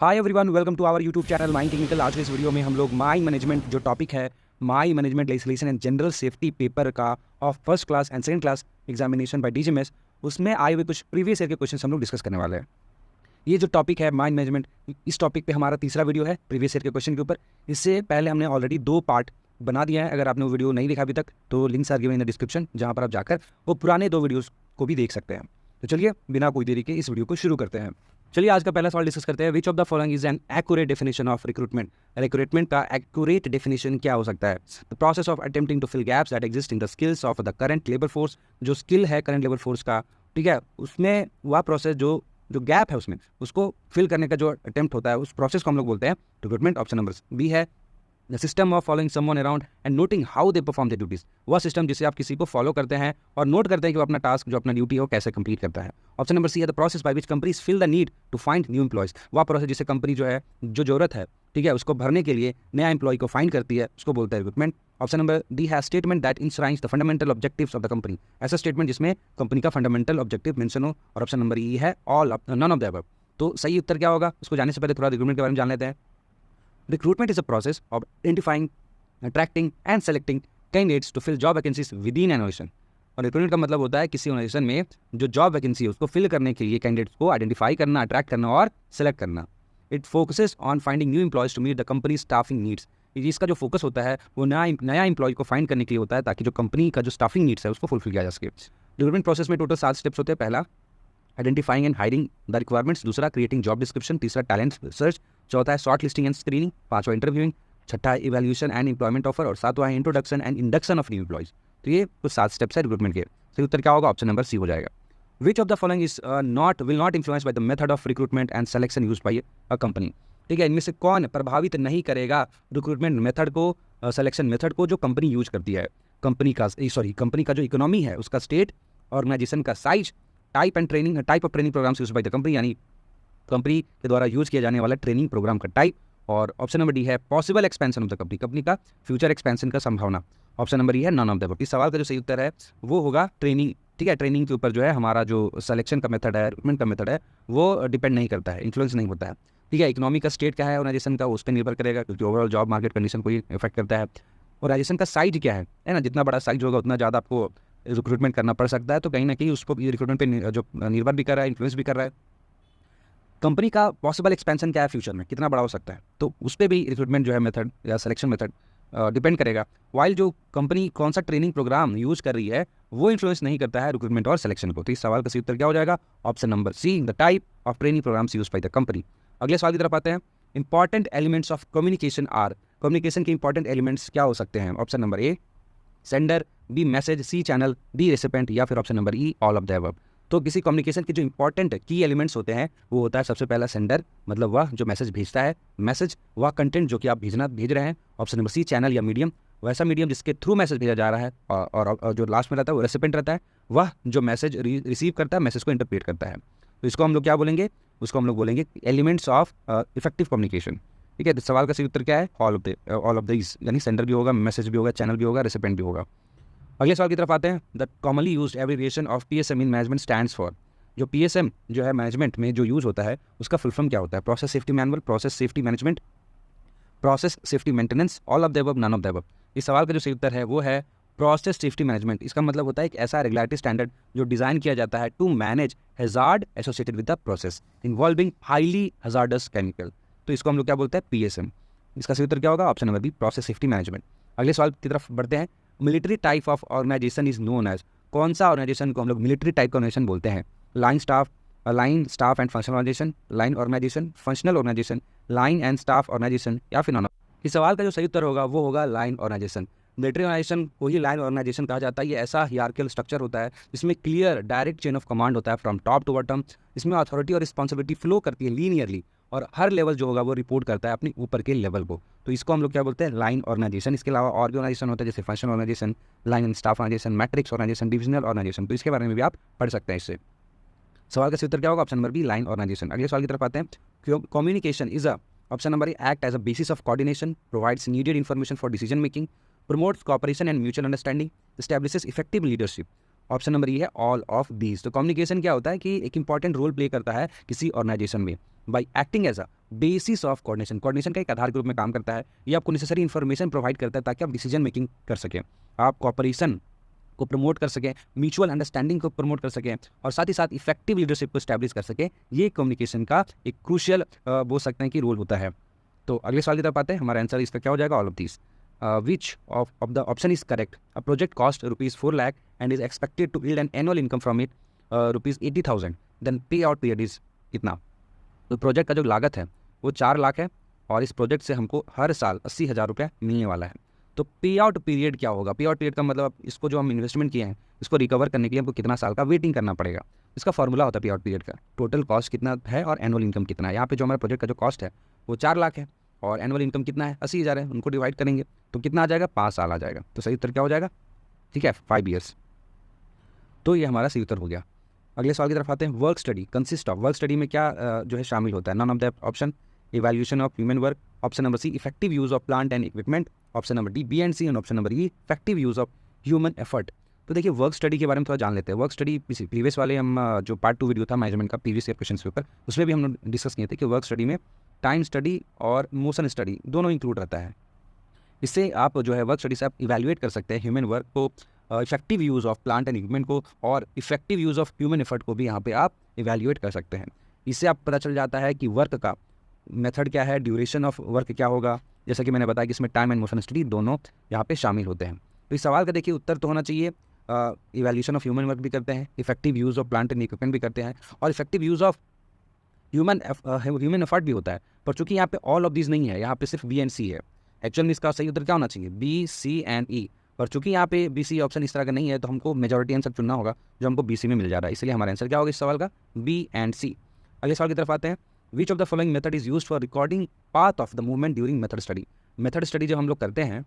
Hi everyone, welcome to our YouTube channel mine technical. आज के इस वीडियो में हम लोग माइंड मैनेजमेंट जो टॉपिक है, mine management legislation and general safety paper का of first class and second class examination by DGMS, उसमें आए हुए कुछ प्रीवियस ईयर के क्वेश्चन हम लोग डिस्कस करने वाले हैं। ये जो टॉपिक है माइंड मैनेजमेंट, इस टॉपिक पे हमारा तीसरा वीडियो है प्रीवियस ईयर के क्वेश्चन के ऊपर। इससे पहले हमने ऑलरेडी 2 पार्ट बना दिया है। अगर आपने वो वीडियो नहीं देखा अभी तक तो links are given in the description, जहाँ पर आप जाकर वो पुराने 2 वीडियोज़ को भी देख सकते हैं। तो चलिए बिना कोई देरी के इस वीडियो को शुरू करते हैं। चलिए आज का पहला सवाल डिस्कस करते हैं। Which of the following is an accurate definition of recruitment. Recruitment का एक्यूरेट डेफिनेशन क्या हो सकता है? The process of attempting to fill gaps that exist in the skills of the current labour force. जो skill है current labour force का, ठीक है, उसमें वह प्रोसेस जो गैप है उसमें उसको फिल करने का जो अटेम्प्ट होता है, उस प्रोसेस को हम लोग बोलते हैं रिक्रूटमेंट। ऑप्शन नंबर बी है the system of following someone around and noting how they perform the duties. वह सिस्टम जिसे आप किसी को फॉलो करते हैं और नोट करते हैं कि वो अपना टास्क जो अपना ड्यूटी है वो कैसे कंप्लीट करता है। ऑप्शन नंबर सी है the process by which companies fill the need to find new employees. वह प्रोसेस जिसे कंपनी जो है जो जरूरत है, ठीक है, उसको भरने के लिए नया एम्प्लॉय को फाइंड करती है, उसको बोलता है रिक्रूटमेंट। ऑप्शन नंबर डी है statement that enshrines the fundamental objectives of the company. ऐसा स्टेटमेंट जिसमें कंपनी का फंडामेंटल ऑब्जेक्टिव मेंशन हो। और ऑप्शन नंबर ई है all none of the above. तो सही उत्तर क्या होगा उसको जानने से पहले थोड़ा रिक्रूटमेंट के बारे में जान लेते हैं। Recruitment is a process of identifying, attracting and selecting candidates to fill job vacancies within an organisation. और रिक्रूटमेंट का मतलब होता है किसी ऑर्गेनाइजेशन में जो जॉब वैकेंसी है उसको फिल करने के लिए कैंडिडेट्स को आइडेंटिफाई करना, अट्रैक्ट करना और सेलेक्ट करना। It focuses on finding new employees to meet the company staffing needs. इसका जो फोकस होता है वो नया एम्प्लॉय को फाइंड करने के लिए होता है, ताकि जो कंपनी का जो स्टाफिंग नीड्स है उसको फुलफिल किया जा सके। रिक्रूटमेंट प्रोसेस में टोटल 7 स्टेप्स होते हैं। पहला identifying and hiring the requirements, दूसरा क्रिएटिंग जॉब डिस्क्रिप्शन, तीसरा टैलेंट सर्च, चौथा है शॉर्ट लिस्टिंग एंड स्क्रीनिंग, पांचवा इंटरव्यूइंग, छठा है इवैल्यूएशन एंड एम्प्लॉयमेंट ऑफर और सातवां है introduction and induction of new employees. तो ये कुछ 7 स्टेप्स है रिक्रूटमेंट के। सही उत्तर क्या होगा? ऑप्शन नंबर सी हो जाएगा। विच of the following is will not influence by the method of recruitment and selection used by a company. ठीक है, इनमें से कौन प्रभावित नहीं करेगा रिक्रूटमेंट मेथड को, सिलेक्शन मेथड को जो कंपनी यूज करती है? कंपनी का जो इकोनॉमी है उसका, स्टेट, ऑर्गेनाइजेशन का size, type of training programmes used by the company, यानी कंपनी के द्वारा यूज किया जाने वाला ट्रेनिंग प्रोग्राम का टाइप। और ऑप्शन नंबर डी है possible expansion of the company का फ्यूचर एक्सपेंशन का संभावना। ऑप्शन नंबर ई है नन ऑफ द अबव। इस सवाल का जो सही उत्तर है वो होगा ट्रेनिंग। ठीक है, ट्रेनिंग के ऊपर जो है हमारा जो सिलेक्शन का मेथड है, रिक्रूटमेंट का मेथड है, वो डिपेंड नहीं करता है, इन्फ्लुएंस नहीं होता है। ठीक है, इकोनॉमी का, स्टेट क्या है ऑर्गेनाइजेशन का, उस पर निर्भर करेगा, क्योंकि ओवरऑल जॉब मार्केट कंडीशन को ही इफेक्ट करता है। ऑर्गेनाइजेशन का साइज क्या है ना, जितना बड़ा साइज होगा उतना ज़्यादा आपको रिक्रूटमेंट करना पड़ सकता है। तो कहीं ना कहीं उसको रिक्रूटमेंट पे जो निर्भर भी कर रहा है, इन्फ्लुएंस भी कर रहा है। कंपनी का पॉसिबल एक्सपेंशन क्या है, फ्यूचर में कितना बड़ा हो सकता है, तो उस पर भी रिक्रूटमेंट जो है मेथड या सिलेक्शन मेथड डिपेंड करेगा। वाइल जो कंपनी कौन सा ट्रेनिंग प्रोग्राम यूज कर रही है वो इन्फ्लुएंस नहीं करता है रिक्रूटमेंट और सिलेक्शन को। तो इस सवाल का सही उत्तर क्या हो जाएगा? Option number C, the type of training programmes use by the company. अगले सवाल की तरफ आते हैं। Important elements of communication are. Communication के इंपॉर्टेंट एलिमेंट्स क्या हो सकते हैं? Option number A sender, B message, C channel, D recipient, या फिर option number E all of the above. तो किसी कम्युनिकेशन के जो इंपॉर्टेंट की एलिमेंट्स होते हैं वो होता है सबसे पहला सेंडर, मतलब वह जो मैसेज भेजता है, मैसेज वह कंटेंट जो कि आप भेज रहे हैं। ऑप्शन नंबर सी चैनल या मीडियम, वैसा मीडियम जिसके थ्रू मैसेज भेजा जा रहा है। और जो लास्ट में रहता है वो रेसिपेंट रहता है, वह जो मैसेज रिसीव करता है, मैसेज को इंटरप्रेट करता है। तो इसको हम लोग क्या बोलेंगे? उसको हम लोग बोलेंगे एलिमेंट्स ऑफ इफेक्टिव कम्युनिकेशन। ठीक है, तो सवाल का सही उत्तर क्या है? ऑल ऑफ दिस, यानी सेंडर भी होगा, मैसेज भी होगा, चैनल भी होगा, रेसिपेंट भी होगा। अगले सवाल की तरफ आते हैं। The commonly used abbreviation of PSM in management stands for. जो पीएसएम जो है मैनेजमेंट में जो यूज होता है उसका फुल फॉर्म क्या होता है? Process safety manual, process safety management, process safety maintenance, all of the above, none of the above. इस सवाल का जो सही उत्तर है वो है प्रोसेस सेफ्टी मैनेजमेंट। इसका मतलब होता है एक ऐसा रेगुलेटरी स्टैंडर्ड जो डिजाइन किया जाता है to manage hazard associated with the process involving highly hazardous chemical. तो इसको हम लोग क्या बोलते हैं? पीएसएम। इसका सही उत्तर क्या होगा? Option number B, process safety management. अगले सवाल की तरफ बढ़ते हैं। Military type of organisation is known as. कौन सा ऑर्गेनाइजेशन को हम लोग मिलिट्री टाइप का ऑर्गेनाइजेशन बोलते हैं? Line staff and functional organisation, line organisation, functional organisation, line and staff organisation, या फिर नॉन। इस सवाल का जो सही उत्तर होगा वो होगा लाइन ऑर्गेनाइजेशन। मिलिट्री ऑर्गेनाइजेशन को ही लाइन ऑर्गेनाइजेशन कहा जाता है। ये ऐसा हियरार्किकल स्ट्रक्चर होता है जिसमें clear direct chain of command होता है फ्रॉम टॉप टू बॉटम। इसमें अथॉरिटी और रिस्पॉन्सिबिलिटी फ्लो करती है लीनियरली, और हर लेवल जो होगा वो रिपोर्ट करता है अपने ऊपर के लेवल को। तो इसको हम लोग क्या बोलते हैं? Line organisation. इसके अलावा और भी ऑर्गेनाइजेशन होता है जैसे functional organisation, line and staff organisation, matrix organisation, divisional organisation. तो इसके बारे में भी आप पढ़ सकते हैं। इससे सवाल का सही उत्तर क्या होगा? Option number B, line organisation. अगले सवाल की तरफ आते हैं। Communication is a, option number A act as a basis of coordination, provides needed information for decision making, promotes cooperation and mutual understanding, establishes effective leadership. Option number E है all of these. तो communication क्या होता है कि एक important role play करता है किसी ऑर्गेनाइजेशन में। By acting as a basis of coordination. Coordination का एक आधार के रूप में काम करता है। ये आपको नेसेसरी इन्फॉर्मेशन प्रोवाइड करता है ताकि आप डिसीजन मेकिंग कर सकें, आप कॉपरेशन को प्रमोट कर सकें, म्यूचुअल अंडरस्टैंडिंग को प्रमोट कर सकें और साथ ही साथ इफेक्टिव लीडरशिप को स्टैब्लिश कर सकें। ये कम्युनिकेशन का एक क्रूशियल बोल सकते हैं कि रोल होता है। तो अगले सवाल की तरफ आते हैं। हमारा आंसर इसका क्या हो जाएगा? All of this. Which of the option is correct? A project cost ₹4 lakh and is expected to yield an annual income from it ₹80,000, then pay out period is कितना? तो प्रोजेक्ट का जो लागत है वो 4 लाख है और इस प्रोजेक्ट से हमको हर साल 80,000 रुपया मिलने वाला है। तो पे आउट पीरियड क्या होगा? पे आउट पीरियड का मतलब इसको जो हम इन्वेस्टमेंट किए हैं इसको रिकवर करने के लिए हमको कितना साल का वेटिंग करना पड़ेगा। इसका फॉर्मूला होता है पे आउट पीरियड का, टोटल कॉस्ट कितना है और एनुअल इनकम कितना है। यहाँ पे जो हमारे प्रोजेक्ट का जो कॉस्ट है वो 4 लाख है और एनुअल इनकम कितना है? 80,000 है। उनको डिवाइड करेंगे तो कितना आ जाएगा? 5 साल आ जाएगा। तो सही उत्तर क्या हो जाएगा? ठीक है, 5 ईयर्स। तो ये हमारा सही उत्तर हो गया। अगले सवाल की तरफ आते हैं। Work study consist of, work study में क्या जो है शामिल होता है? None of the option. Evaluation of human work, option number C effective use of plant and equipment, option number D B and C, and option number E effective use of human effort. तो देखिए work study के बारे में थोड़ा जान लेते हैं। Work study previous वाले हम जो पार्ट 2 वीडियो था मैनेजमेंट का प्रीवियस ईयर क्वेश्चन पेपर, उसमें भी हम लोग डिस्कस किए थे कि वर्क स्टडी में टाइम स्टडी और मोशन स्टडी दोनों इंक्लूड रहता है। इससे आप जो है वर्क स्टडी से आप इवैल्यूएट कर सकते हैं ह्यूमन वर्क को, effective use of plant and equipment को और effective use of human effort को भी यहाँ पे आप इवैल्यूएट कर सकते हैं। इससे आप पता चल जाता है कि वर्क का मेथड क्या है, ड्यूरेशन ऑफ वर्क क्या होगा। जैसा कि मैंने बताया कि इसमें टाइम एंड मोशन स्टडी दोनों यहाँ पे शामिल होते हैं। तो इस सवाल का देखिए उत्तर तो होना चाहिए इवैल्यूएशन ऑफ ह्यूमन वर्क भी करते हैं, effective use of plant and equipment भी करते हैं और effective use of human effort भी होता है। पर चूंकि यहाँ पे ऑल ऑफ दिस नहीं है, यहाँ पे सिर्फ बी एंड सी है। एक्चुअल में इसका सही उत्तर क्या होना चाहिए? बी, सी एंड ई। पर चूंकि यहाँ पे बी सी ऑप्शन इस तरह का नहीं है तो हमको मेजॉरिटी आंसर चुनना होगा जो हमको बी सी में मिल जा रहा है। इसलिए हमारा आंसर क्या होगा इस सवाल का? B and C. अगले सवाल की तरफ आते हैं। Which of the following method is used for recording path of the movement during method study? Method study जब हम लोग करते हैं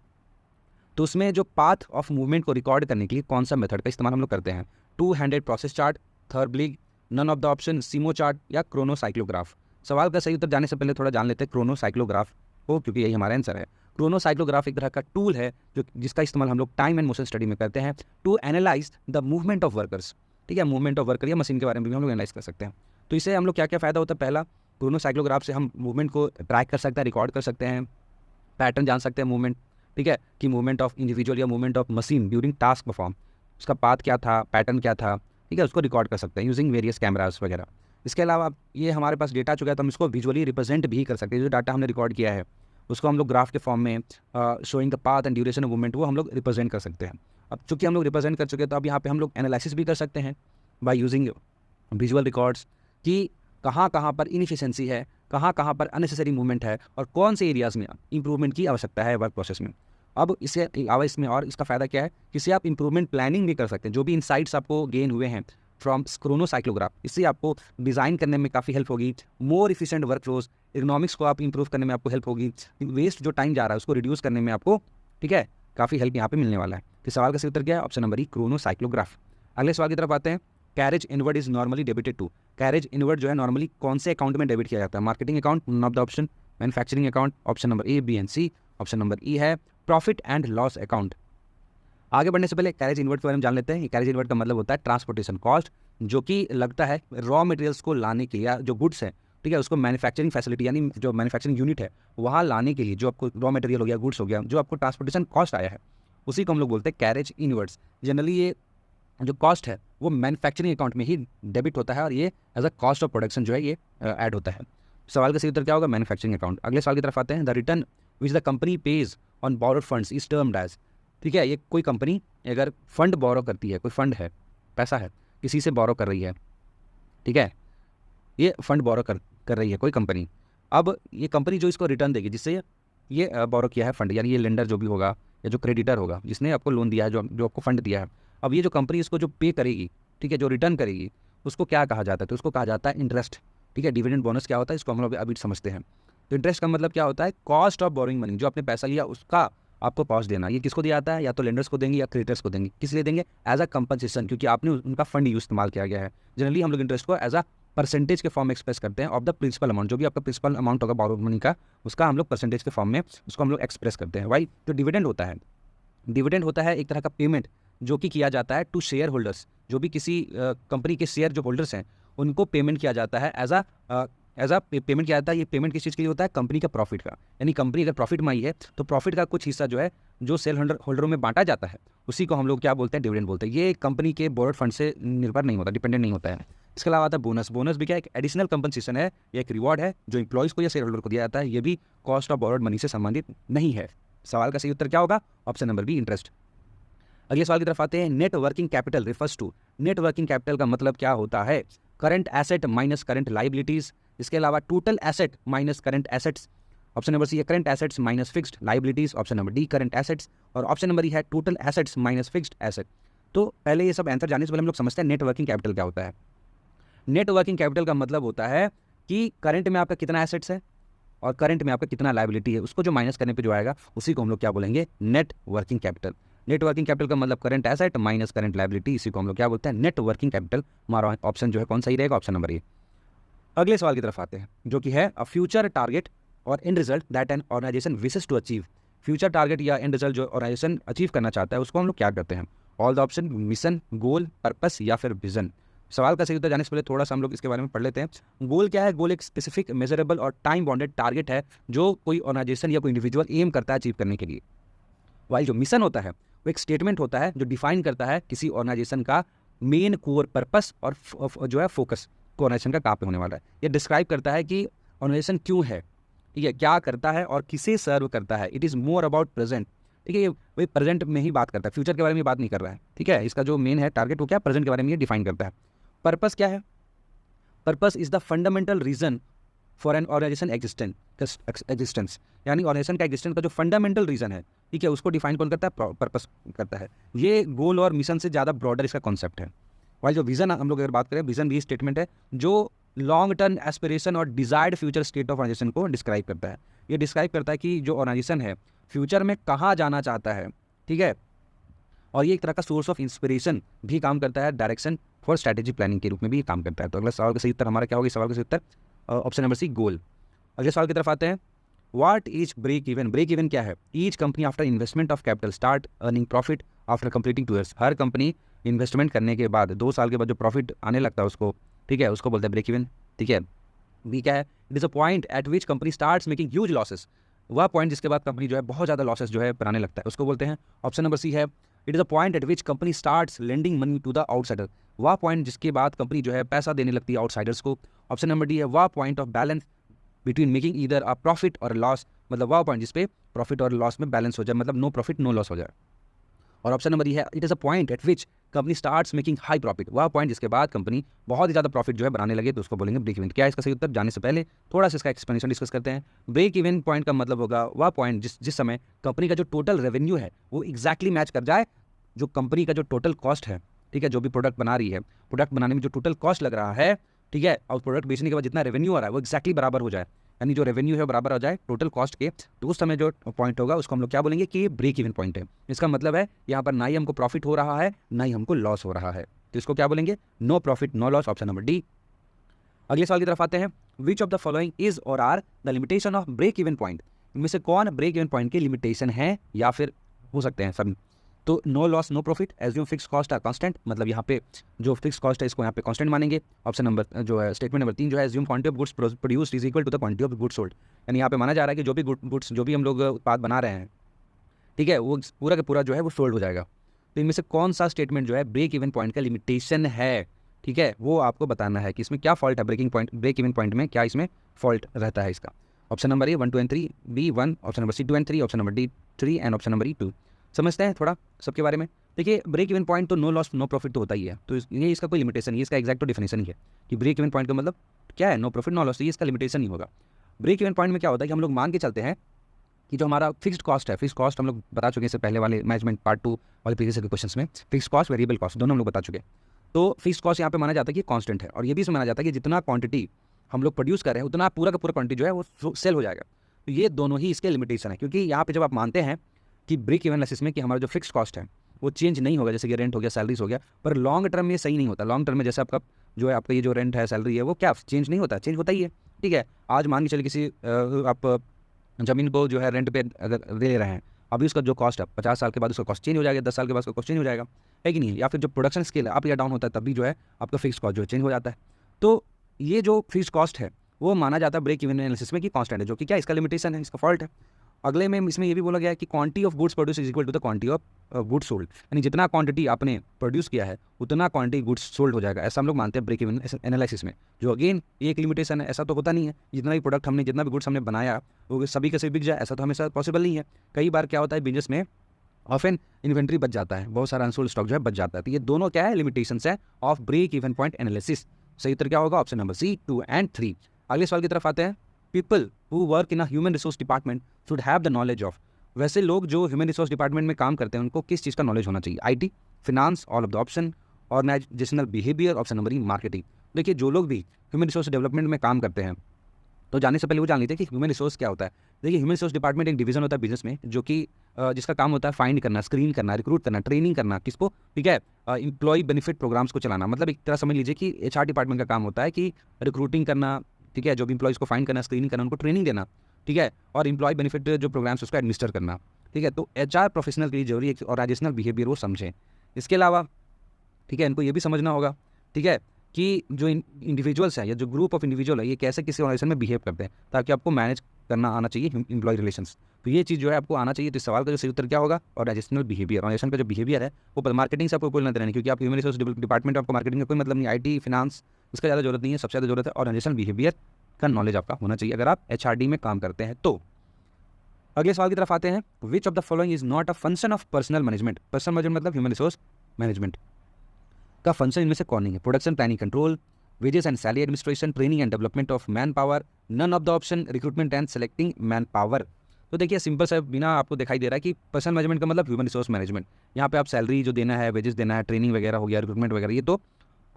तो उसमें जो पाथ ऑफ मूवमेंट को रिकॉर्ड करने के लिए कौन सा मेथड का इस्तेमाल हम लोग करते हैं? Two handed process chart, therblig, none of the option, simo chart या क्रोनोसाइक्लोग्राफ। सवाल का सही उत्तर जाने से पहले थोड़ा जान लेते हैं क्रोनोसाइक्लोग्राफ को, क्योंकि यही हमारा आंसर है। क्रोनोसाइक्लोग्राफ एक तरह का टूल है जिसका इस्तेमाल हम लोग टाइम एंड मोशन स्टडी में करते हैं to analyse the movement of workers. ठीक है, मूवमेंट ऑफ वर्कर या मशीन के बारे में भी हम लोग एनालाइज कर सकते हैं। तो इससे हम लोग क्या क्या फ़ायदा होता है? पहला, क्रोनोसाइक्लोग्राफ से हम मूवमेंट को ट्रैक कर सकते हैं, रिकॉर्ड कर सकते हैं, पैटर्न जान सकते हैं मूवमेंट। ठीक है, कि मूवमेंट ऑफ इंडिविजुअल या movement of machine during task perform, उसका पाथ क्या था, पैटर्न क्या था, ठीक है, उसको रिकॉर्ड कर सकते हैं यूजिंग वेरियस कैमरास वगैरह। इसके अलावा ये हमारे पास डेटा आ चुका है तो हम इसको विजुअली रिप्रेजेंट भी कर सकते हैं। जो डाटा हमने रिकॉर्ड किया है उसको हम लोग ग्राफ के फॉर्म में showing the path and duration of movement वो हम लोग रिप्रेजेंट कर सकते हैं। अब चूंकि हम लोग रिप्रेजेंट कर चुके हैं तो अब यहाँ पे हम लोग एनालिसिस भी कर सकते हैं बाय यूजिंग विजुअल रिकॉर्ड्स कि कहाँ कहाँ पर इनएफिशिएंसी है, कहाँ कहाँ पर अननेसेसरी मूवमेंट है और कौन से एरियाज़ में इंप्रूवमेंट की आवश्यकता है वर्क प्रोसेस में। अब इससे अलावा इसमें और इसका फ़ायदा क्या है कि इससे आप इंप्रूवमेंट प्लानिंग भी कर सकते हैं। जो भी इनसाइट्स आपको गेन हुए हैं फ्रॉम क्रोनोसाइक्लोग्राफ, इससे आपको डिज़ाइन करने में काफ़ी हेल्प होगी, मोर इफिशिएंट वर्क फ्लोज, इकोनॉमिक्स को आप इंप्रूव करने में आपको हेल्प होगी, वेस्ट जो टाइम जा रहा है उसको रिड्यूस करने में आपको, ठीक है, काफ़ी हेल्प यहाँ पे मिलने वाला है। तो सवाल का सही उत्तर क्या है? Option number E, chronocyclograph. अगले सवाल की तरफ आते हैं। Carriage inward is normally debited to, carriage inward जो है नॉर्मली कौन से अकाउंट में डेबिट किया जाता है? Marketing account, none of the option, manufacturing account, option number A, B and C, option number E है प्रॉफिट एंड लॉस अकाउंट। आगे बढ़ने से पहले कैरेज इनवर्ड के बारे में जान लेते हैं। कैरेज इनवर्ड का मतलब होता है ट्रांसपोर्टेशन कॉस्ट, जो कि लगता है रॉ मटेरियल्स को लाने के लिए, जो गुड्स है, ठीक है, उसको मैन्युफैक्चरिंग फैसिलिटी यानी जो मैन्युफैक्चरिंग यूनिट है वहाँ लाने के लिए जो आपको रॉ मटेरियल हो गया, गुड्स हो गया, जो आपको ट्रांसपोर्टेशन कॉस्ट आया है, उसी को हम लोग बोलते हैं कैरेज इनवर्ड्स। जनरली ये जो कॉस्ट है वो मैन्युफैक्चरिंग अकाउंट में ही डेबिट होता है और ये as a cost of production जो है ये ऐड होता है। सवाल का सही उत्तर क्या होगा? Manufacturing account. अगले सवाल की तरफ आते हैं। The return which the company pays on borrowed funds is termed as, ठीक है, ये कोई कंपनी अगर फंड बोरो करती है, कोई फंड है, पैसा है, किसी से बोरो कर रही है, ठीक है, ये फंड बोरो कर रही है कोई कंपनी। अब ये कंपनी जो इसको रिटर्न देगी, जिससे ये बोरो किया है फंड, यानी ये लेंडर जो भी होगा या जो क्रेडिटर होगा जिसने आपको लोन दिया है, जो आपको फंड दिया है, अब ये जो कंपनी इसको जो पे करेगी, ठीक है, जो रिटर्न करेगी, उसको क्या कहा जाता है? तो उसको कहा जाता है इंटरेस्ट। ठीक है, डिविडेंड बोनस क्या होता है इसको हम लोग अभी समझते हैं। तो इंटरेस्ट का मतलब क्या होता है? कॉस्ट ऑफ बोरोइंग मनी, जो आपने पैसा लिया उसका आपको कॉस्ट देना। ये किसको दिया जाता है? या तो लेंडर्स को देंगे या क्रेडिटर्स को देंगे। किस लिए देंगे? एज अ कंपनसेशन, क्योंकि आपने उनका फंड यूज इस्तेमाल किया गया है। जनरली हम लोग इंटरेस्ट को एज अ परसेंटेज के फॉर्म में एक्सप्रेस करते हैं ऑफ द प्रिंसिपल अमाउंट, जो भी आपका प्रिंसिपल अमाउंट होगा बोरोड मनी का, उसका हम लोग परसेंटेज के फॉर्म में उसको हम लोग एक्सप्रेस करते हैं। वाई जो डिविडेंड होता है, डिविडेंड होता है एक तरह का पेमेंट जो कि किया जाता है टू शेयर होल्डर्स, जो भी किसी कंपनी के शेयर जो होल्डर्स हैं उनको पेमेंट किया जाता है as a as a payment क्या आता है, ये पेमेंट किस चीज़ के लिए होता है, कंपनी का प्रॉफिट का। यानी कंपनी अगर प्रॉफिट में आई है तो प्रॉफिट का कुछ हिस्सा जो है जो शेयर होल्डरों में बांटा जाता है उसी को हम लोग क्या बोलते हैं, डिविडेंड बोलते हैं। ये कंपनी के बोर्ड फंड से निर्भर नहीं होता, डिपेंडेंट नहीं होता है। इसके अलावा आता है बोनस। बोनस भी क्या एक एडिशनल कंपनसेशन है, ये एक रिवॉर्ड है जो इंप्लॉइज को या शेयर होल्डर को दिया जाता है। ये भी कॉस्ट ऑफ बोरोड मनी से संबंधित नहीं है। सवाल का सही उत्तर क्या होगा, ऑप्शन नंबर बी, इंटरेस्ट। अगले सवाल की तरफ आते हैं। Net working capital refers to, net working capital का मतलब क्या होता है, current asset minus current liabilities. इसके अलावा total asset minus current assets. Option number C है current assets minus fixed liabilities. Option number D current assets. और option number E है total assets minus fixed asset. तो पहले ये सब answer जानने से पहले हम लोग समझते हैं नेट वर्किंग कैपिटल क्या होता है। नेट वर्किंग कैपिटल का मतलब होता है कि करंट में आपका कितना एसेट्स है और करंट में आपका कितना लाइबिलिटी है, उसको जो माइनस करने पे जो आएगा उसी को हम लोग क्या बोलेंगे, net working capital. Net working capital का मतलब current asset minus current liability, इसी को हम लोग क्या बोलते हैं, नेट वर्किंग कैपिटल। हमारा ऑप्शन जो है कौन सही रहेगा, ऑप्शन नंबर ए। अगले सवाल की तरफ आते हैं जो कि है अ फ्यूचर टारगेट और end result that an organisation wishes to achieve. Future target या एंड रिजल्ट जो ऑर्गेनाइजेशन अचीव करना चाहता है उसको हम लोग क्या करते हैं। All the option, mission, goal, purpose या फिर विजन। सवाल का सही उत्तर जाने से पहले थोड़ा सा हम लोग इसके बारे में पढ़ लेते हैं। गोल क्या है, गोल एक स्पेसिफिक, मेजरेबल और टाइम बाउंडेड टारगेट है जो कोई ऑर्गेनाइजेशन या कोई इंडिविजुअल एम करता है अचीव करने के लिए। वाइल जो मिशन होता है वो एक स्टेटमेंट होता है जो डिफाइन करता है किसी ऑर्गेनाइजेशन का मेन कोर पर्पस और जो है फोकस को ऑर्गेनाइजेशन का कहाँ पे होने वाला है। ये डिस्क्राइब करता है कि ऑर्गेनाइजेशन क्यों है, ठीक है, क्या करता है और किसे सर्व करता है। It is more about present, ठीक है, ये वही प्रेजेंट में ही बात करता है, फ्यूचर के बारे में बात नहीं कर रहा है, ठीक है। इसका जो मेन है टारगेट वो क्या, प्रेजेंट के बारे में ये डिफाइन करता है। पर्पस क्या है, purpose is the fundamental reason for an organisation existence, यानी ऑर्गेनाइजेशन का एग्जिस्टेंस का जो फंडामेंटल रीजन है, ठीक है, उसको डिफाइन कौन करता है, पर्पस करता है। ये गोल और मिशन से ज़्यादा ब्रॉडर इसका कॉन्सेप्ट है। वाइल जो विजन हम लोग अगर बात करें, विजन भी स्टेटमेंट है जो लॉन्ग टर्म एस्पिरेशन और desired future state of organisation को डिस्क्राइब करता है। ये डिस्क्राइब करता है कि जो ऑर्गेनाइजेशन है फ्यूचर में कहाँ जाना चाहता है, ठीक है, और ये एक तरह का सोर्स ऑफ इंस्पिरेशन भी काम करता है, डायरेक्शन फॉर स्ट्रैटेजी प्लानिंग के रूप में भी ये काम करता है। तो अगला सवाल का सही उत्तर हमारा क्या होगा, सवाल का सही उत्तर ऑप्शन नंबर सी, गोल। अगले सवाल की तरफ आते हैं। What is break even, break even क्या है, each company after investment of capital start earning profit after completing 2 years। हर कंपनी इन्वेस्टमेंट करने के बाद 2 साल के बाद जो प्रॉफिट आने लगता है उसको, ठीक है, उसको बोलते हैं ब्रेक इवन, ठीक है। बी क्या है, it is a point at which company starts making huge losses. वह पॉइंट जिसके बाद कंपनी जो है बहुत ज़्यादा लॉसेस जो है बनाने लगता है उसको बोलते हैं, ऑप्शन नंबर सी है, it is a point at which company starts lending money to the outsider. वह पॉइंट जिसके बाद कंपनी जो है पैसा देने लगती है आउटसाइडर्स को। ऑप्शन नंबर डी है, वह point of balance between making either a profit और लॉस, मतलब वह पॉइंट जिसपे प्रॉफिट और लॉस में बैलेंस हो जाए, मतलब नो प्रॉफिट नो लॉस हो जाए। और ऑप्शन नंबर ई है, it is a point at which company starts making high profit. वह पॉइंट जिसके बाद कंपनी बहुत ही ज़्यादा प्रॉफिट जो है बनाने लगे तो उसको बोलेंगे ब्रेक इवन। क्या है इसका सही उत्तर, जाने से पहले थोड़ा सा इसका एक्सप्लेनेशन डिस्कस करते हैं। ब्रेक इवन पॉइंट का मतलब होगा वह पॉइंट जिस समय कंपनी का जो टोटल रेवेन्यू है वो एक्जैक्टली मैच कर जाए जो कंपनी का जो टोटल कॉस्ट है, ठीक है, जो भी प्रोडक्ट बना रही है, प्रोडक्ट बनाने में जो टोटल कॉस्ट लग रहा है, ठीक है, और प्रोडक्ट बेचने के बाद जितना रेवेन्यू आ रहा है वो एक्जैक्टली बराबर हो जाए, यानी जो रेवेन्यू है बराबर हो जाए टोटल कॉस्ट के, तो उस समय जो पॉइंट होगा उसको हम लोग क्या बोलेंगे कि ये ब्रेक इवन पॉइंट है। इसका मतलब है यहाँ पर ना ही हमको प्रॉफिट हो रहा है ना ही हमको लॉस हो रहा है, तो इसको क्या बोलेंगे, no profit no loss, option number D. अगले सवाल की तरफ आते हैं। Which of the following is और are the limitation of break even point. इनमें से कौन ब्रेक इवन पॉइंट के लिमिटेशन है या फिर हो सकते हैं सब। तो no loss no profit, assume fix cost are constant, मतलब यहाँ पे जो फिक्स कॉस्ट है इसको यहाँ पे कांस्टेंट मानेंगे। ऑप्शन नंबर जो है स्टेटमेंट नंबर 3 जो है, assume quantity of goods produced is equal to the quantity of goods sold, यानी यहाँ पे माना जा रहा है कि जो भी गुड्स जो भी हम लोग उत्पाद बना रहे हैं, ठीक है, वो पूरा का पूरा जो है वो सोल्ड हो जाएगा। तो इनमें से कौन सा स्टेटमेंट जो है ब्रेक इवन पॉइंट का लिमिटेशन है, ठीक है, वो आपको बताना है कि इसमें क्या फॉल्ट है, ब्रेक इवन पॉइंट में क्या इसमें फॉल्ट रहता है इसका। Option number A 1, 2 and 3, B 1, option number C 2 and 3, option number D 3 and option number E 2। समझते हैं थोड़ा सबके बारे में। देखिए ब्रेक इवन पॉइंट तो नो लॉस नो प्रॉफिट तो होता ही है, तो ये इसका कोई लिमिटेशन नहीं है, इसका एग्जैक्ट तो डिफिनेशन ही है कि ब्रेक इवन पॉइंट का मतलब क्या है, नो प्रॉफिट नो लॉस, तो ये इसका लिमिटेशन ही होगा। ब्रेक इवन पॉइंट में क्या होता है कि हम लोग मान के चलते हैं कि जो हमारा फिक्स्ड कॉस्ट है, फिक्स कॉस्ट हम लोग बता चुके हैं इससे पहले वाले मैनेजमेंट पार्ट 2 वाले प्रीवियस के क्वेश्चन में, फिक्स कॉस्ट वेरिएबल कॉस्ट दोनों हम लोग बता चुके हैं। तो फिक्स कॉस्ट यहाँ पे माना जाता है कि कांस्टेंट है, और ये भी माना जाता है कि जितना क्वांटिटी हम लोग प्रोड्यूस कर रहे हैं उतना पूरा का पूरा क्वांटिटी जो है वो सेल हो जाएगा। तो ये दोनों ही इसके लिमिटेशन है, क्योंकि यहाँ पे जब आप मानते हैं कि ब्रेक इवन एनालिसिस में कि हमारा जो फिक्स कॉस्ट है वो चेंज नहीं होगा, जैसे कि रेंट हो गया, सैलरीज हो गया, पर लॉन्ग टर्म में सही नहीं होता। लॉन्ग टर्म में जैसे आपका जो है आपका ये जो रेंट है, सैलरी है, वो क्या चेंज नहीं होता, चेंज होता ही है, ठीक है। आज मान के चलिए किसी आप ज़मीन को जो है रेंट पे अगर दे रहे हैं, अभी उसका जो कॉस्ट है 50 साल के बाद उसका कॉस्ट चेंज हो जाएगा, 10 साल के बाद उसका कॉस्ट चेंज हो जाएगा, है कि नहीं। या फिर जो प्रोडक्शन स्केल अप या डाउन होता है तब भी जो है आपका फिक्स कॉस्ट जो है चेंज हो जाता है। तो ये जो फिक्स कॉस्ट है वो माना जाता है ब्रेक इवन एनालिसिस में कि कांस्टेंट है, जो कि क्या इसका लिमिटेशन है, इसका फॉल्ट है। अगले में इसमें ये भी बोला गया है कि quantity of goods produce is equal to the quantity of goods sold, यानी जितना क्वांटिटी आपने प्रोड्यूस किया है उतना क्वांटिटी गुड्स सोल्ड हो जाएगा, ऐसा हम लोग मानते हैं ब्रेक इवन एनालिसिस में, जो अगेन एक लिमिटेशन है। ऐसा तो होता नहीं है जितना भी प्रोडक्ट हमने, जितना भी गुड्स हमने बनाया वो सभी के सभी बिक जाए, ऐसा तो हमेशा पॉसिबल नहीं है। कई बार क्या होता है बिजनेस में ऑफन इन्वेंट्री बच जाता है, बहुत सारा अनसोल्ड स्टॉक जो है बच जाता है। तो ये दोनों क्या है, लिमिटेशंस है of break even point analysis. सही उत्तर क्या होगा, ऑप्शन नंबर सी 2 और 3। अगले सवाल की तरफ आते हैं। People who work in a human resource department should have the knowledge of, वैसे लोग जो ह्यूमन रिसोर्स डिपार्टमेंट में काम करते हैं उनको किस चीज़ का नॉलेज होना चाहिए, IT, finance, all of the option, organisational behaviour, option number E marketing. देखिए जो लोग भी ह्यूमन रिसोर्स डेवलपमेंट में काम करते हैं तो जाने से पहले वो जान लेते हैं कि ह्यूमन रिसोर्स क्या होता है। देखिए ह्यूमन रिसोर्स डिपार्टमेंट एक डिवीजन होता है बिजनेस में, जो कि जिसका काम होता है फाइंड करना, स्क्रीन करना, रिक्रूट करना, ट्रेनिंग करना, किसको, ठीक है, एम्प्लॉय बेनिफिट प्रोग्राम्स को चलाना। मतलब एक तरह समझ लीजिए कि एचआर डिपार्टमेंट का काम होता है कि रिक्रूटिंग करना, ठीक है, जो भी एम्प्लॉयज़ को फाइंड करना, स्क्रीनिंग करना, उनको ट्रेनिंग देना, ठीक है, और एम्प्लॉय बेनिफिट जो प्रोग्राम्स उसको एडमिनिस्टर करना, ठीक है। तो एचआर प्रोफेशनल के लिए जरूरी है कि ऑर्गेनाइजेशनल बिहेवियर वो समझें। इसके अलावा, ठीक है, इनको ये भी समझना होगा, ठीक है, कि जो इंडिविजुअल्स हैं या जो ग्रुप ऑफ इंडिविजुअल है ये कैसे किसी ऑर्गेनाइजेशन में बिहेव करते हैं, ताकि आपको मैनेज करना आना चाहिए एम्प्लॉय रिलेशंस। तो ये चीज़ जो है आपको आना चाहिए। तो इस सवाल का जो सही उत्तर क्या होगा, ऑर्गेनाइजेशनल बिहेवियर। ऑर्गेनाइजेशन का जो बिहेवियर है वो मार्केटिंग से आपको कोई लेना देना नहीं, क्योंकि आप ह्यूमन रिसोर्स डिपार्टमेंट, आपको मार्केटिंग का कोई मतलब नहीं, आईटी, फिनांस, इसका ज़्यादा जरूरत नहीं है। सबसे ज़्यादा जरूरत है ऑर्गेनाइजेशनल बिहेवियर का नॉलेज आपका होना चाहिए अगर आप एचआरडी में काम करते हैं तो। अगले सवाल की तरफ आते हैं। Which of the following is not a function of personnel management. Personnel management मतलब ह्यूमन रिसोर्स मैनेजमेंट का फंक्शन इनमें से कौन नहीं है। Production planning control, wages and salary administration, training and development of man power, none of the option, recruitment and selecting man power. तो देखिए simple सा बिना आपको दिखाई दे रहा है कि पर्सनल मैनेजमेंट का मतलब ह्यूमन रिसोर्स मैनेजमेंट। यहाँ पे आप सैलरी जो देना है, वेजेस देना है, ट्रेनिंग वगैरह हो गया, रिक्रूटमेंट वगैरह, ये तो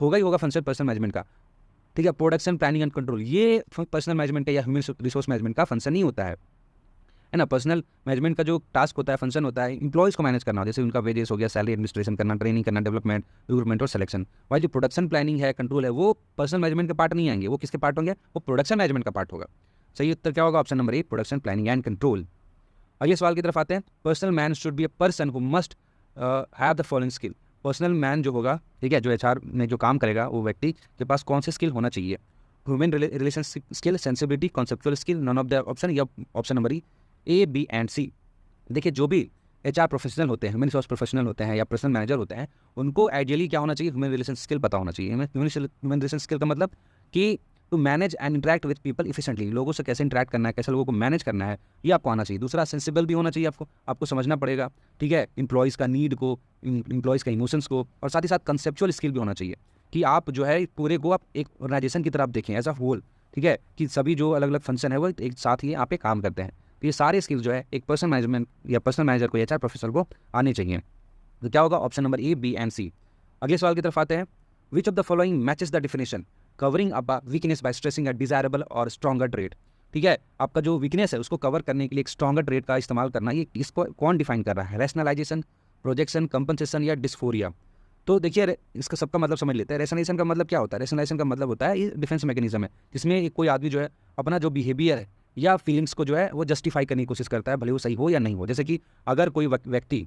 होगा ही होगा फंक्शन पर्सनल मैनेजमेंट का, ठीक है। प्रोडक्शन प्लानिंग एंड कंट्रोल ये पर्सनल मैनेजमेंट का या ह्यूमन रिसोर्स मैनेजमेंट का फंक्शन नहीं होता है ना। पर्सनल मैनेजमेंट का जो टास्क होता है, फंक्शन होता है, इंप्लॉयज़ को मैनेज करना, जैसे उनका वेजेस हो गया, सैलरी एडमिनिस्ट्रेशन करना, ट्रेनिंग करना, डेवलपमेंट, रिक्रूटमेंट और सिलेक्शन। वाइल जो प्रोडक्शन प्लानिंग है, कंट्रोल है, वो पर्सनल मैनेजमेंट के पार्ट नहीं आएंगे। वो किसके पार्ट होंगे, वो प्रोडक्शन मैनेजमेंट का पार्ट होगा। सही उत्तर क्या होगा, option number A, production planning and control. अगले सवाल की तरफ आते हैं। Personal man should be a person who must have the following skill. Personal man जो होगा, ठीक है, जो एचआर में जो काम करेगा वो व्यक्ति के पास कौन से स्किल होना चाहिए। Human relationship skill, sensibility, conceptual skill, none of the option, या option number E, A, B and C. देखिए जो भी एचआर प्रोफेशनल होते हैं, ह्यूमन रिसोर्स प्रोफेशनल होते हैं या पर्सनल मैनेजर होते हैं, उनको आइडियली क्या होना चाहिए, ह्यूमन रिलेशन स्किल पता होना चाहिए। ह्यूमन रिलेशन स्किल का मतलब कि to manage and interact with people efficiently, लोगों से कैसे इंटरेक्ट करना है, कैसे लोगों को मैनेज करना है, ये आपको आना चाहिए। दूसरा, सेंसिबल भी होना चाहिए आपको समझना पड़ेगा, ठीक है, इंप्लॉयज़ का नीड को, इंप्लॉयज़ का इमोशंस को, और साथ ही साथ कंसेप्चुअल स्किल भी होना चाहिए कि आप जो है पूरे को आप एक ऑर्गेनाइजेशन की तरफ देखें एज अ होल, ठीक है, कि सभी जो अलग अलग फंक्शन है वो एक साथ ही यहाँ पे काम करते हैं। तो ये सारे स्किल जो है एक पर्सनल मैनेजमेंट या पर्सनल मैनेजर को, एचआर प्रोफेसर को आने चाहिए। तो क्या होगा, option number A, B and C. अगले सवाल की तरफ आते हैं। Which of the following matches the definition covering up weakness by stressing a desirable और स्ट्रॉन्गर ट्रेट। ठीक है, आपका जो वीकनेस है उसको कवर करने के लिए एक स्ट्रॉन्गर ट्रेट का इस्तेमाल करना, ये इसको कौन डिफाइन कर रहा है, रैशनलाइजेशन, प्रोजेक्शन, कंपनसेशन या डिस्फोरिया। तो देखिए इसका सबका मतलब समझ लेते हैं। रेशनलाइजेशन का मतलब क्या होता है, रेशनलाइजेशन का मतलब होता है ये डिफेंस मैकेनिज्म है जिसमें कोई आदमी जो है अपना जो बिहेवियर है या फीलिंग्स को जो है वो जस्टिफाई करने की कोशिश करता है, भले वो सही हो या नहीं हो। जैसे कि अगर कोई व्यक्ति,